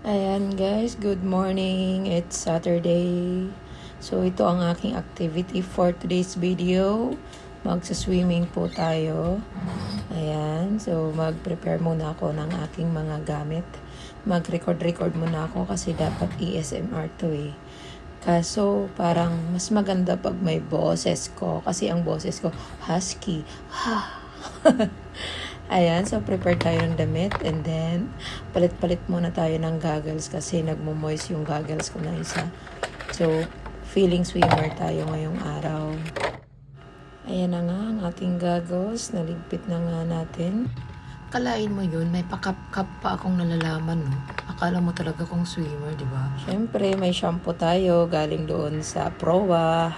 Ayan guys, good morning. It's Saturday. So ito ang aking activity for today's video. Magsa-swimming po tayo. Ayan, so mag-prepare muna ako ng aking mga gamit. Mag-record muna ako kasi dapat ASMR to eh. Kaso parang mas maganda pag may boses ko kasi ang boses ko husky. Ha. Ayan, so prepare tayo ng damit and then palit-palit muna tayo ng goggles kasi nagmo-moist yung goggles ko na isa. So, feeling swimmer tayo ngayong araw. Ayan na nga ang ating goggles. Naligpit na nga natin. Kalain mo yun, may pakap-kap pa akong nalalaman, no? Akala mo talaga kong swimmer, di ba? Siyempre, may shampoo tayo galing doon sa Proa.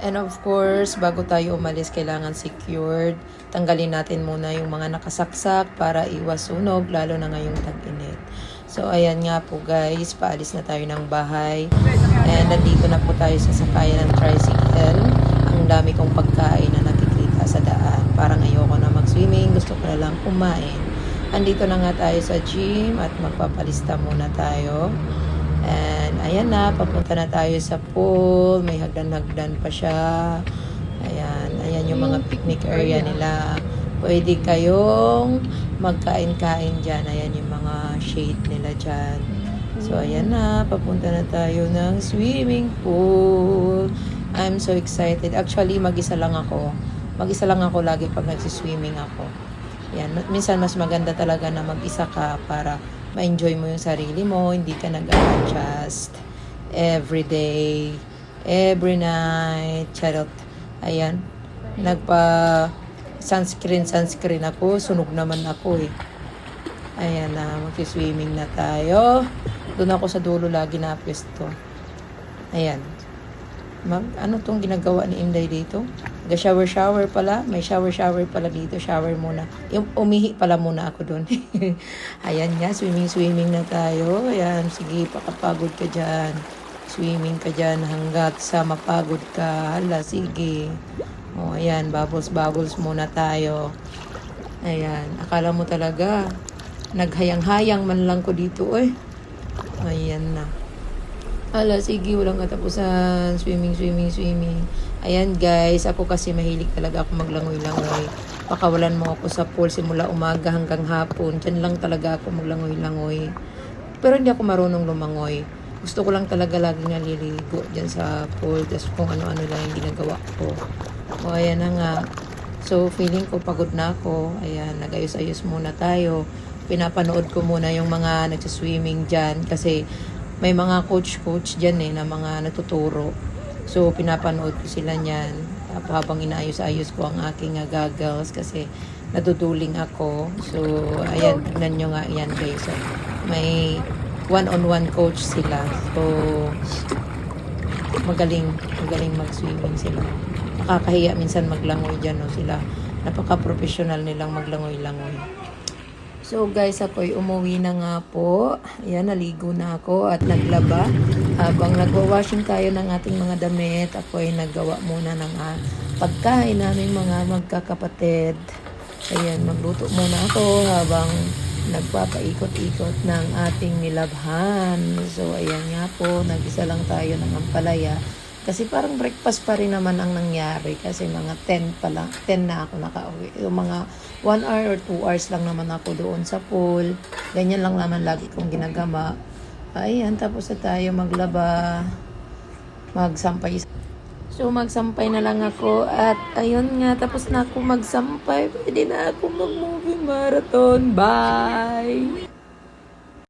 And of course, bago tayo umalis, kailangan secured. Tanggalin natin muna yung mga nakasaksak para iwas sunog, lalo na ngayong tag-init. So, ayan nga po guys, paalis na tayo ng bahay. And nandito na po tayo sa sakayan ng tricycle. Ang dami kong pagkain na nakikita sa daan. Parang ayoko na mag-swimming, gusto ko na lang kumain. Andito na nga tayo sa gym at magpapalista muna tayo. And ayan na, papunta na tayo sa pool. May hagdan-hagdan pa siya. Ayan yung mga picnic area nila. Pwede kayong magkain-kain dyan. Ayan yung mga shade nila dyan. So ayan na, papunta na tayo ng swimming pool. I'm so excited. Actually, mag-isa lang ako. Mag-isa lang ako lagi pag nagsiswimming ako. Yan, minsan mas maganda talaga na mag-isa ka para ma-enjoy mo yung sarili mo, hindi ka nag-adjust every day, every night, charot. Ayan, sunscreen ako, sunog naman ako eh. Ayan na, mag-swimming na tayo. Doon ako sa dulo lagi na pwesto. Ayan. Ano tong ginagawa ni Inday dito? Shower pala. May shower pala dito. Shower muna. Umihi pala muna ako doon. Ayan nga, swimming na tayo. Ayan, sige, pakapagod ka dyan. Swimming ka dyan hanggat sa mapagod ka. Hala, sige. O, ayan, bubbles muna tayo. Ayan, akala mo talaga, naghayang-hayang man lang ko dito, eh. Ayan na. Hala, sige, walang katapusan. Swimming. Ayan guys, ako kasi mahilig talaga ako maglangoy-langoy. Pakawalan mo ako sa pool simula umaga hanggang hapon. Diyan lang talaga ako maglangoy-langoy. Pero hindi ako marunong lumangoy. Gusto ko lang talaga laging naliligo dyan sa pool. Tapos kung ano-ano lang yung ginagawa ko. O ayan na nga. So feeling ko pagod na ako. Ayan, nag-ayos-ayos muna tayo. Pinapanood ko muna yung mga nagsaswimming dyan. Kasi may mga coach dyan eh na mga natuturo. So, pinapanood ko sila niyan. Habang inaayos-ayos ko ang aking goggles kasi naduduling ako. So, ayan, tignan nyo nga yan guys. So, may one-on-one coach sila. So, magaling mag-swimming sila. Nakakahiya minsan maglangoy dyan, no, sila. Napaka-professional nilang maglangoy-langoy. So guys, ako'y umuwi na nga po. Ayan, naligo na ako at naglaba. Habang nagwa-washing tayo ng ating mga damit, ako'y naggawa muna ng pagkain namin mga magkakapatid. Ayan, magluto muna ako habang nagpapaikot-ikot ng ating nilabhan. So ayan nga po, nag-isa lang tayo ng ampalaya. Kasi parang breakfast pa rin naman ang nangyari kasi mga 10 pa lang, 10 na ako nakauwi. Yung mga 1 hour or 2 hours lang naman ako doon sa pool. Ganyan lang naman lagi kong ginagama. Ayan, tapos na tayo maglaba, magsampay. So magsampay na lang ako at ayun nga, tapos na ako magsampay. Pwede na ako mag-movie marathon. Bye!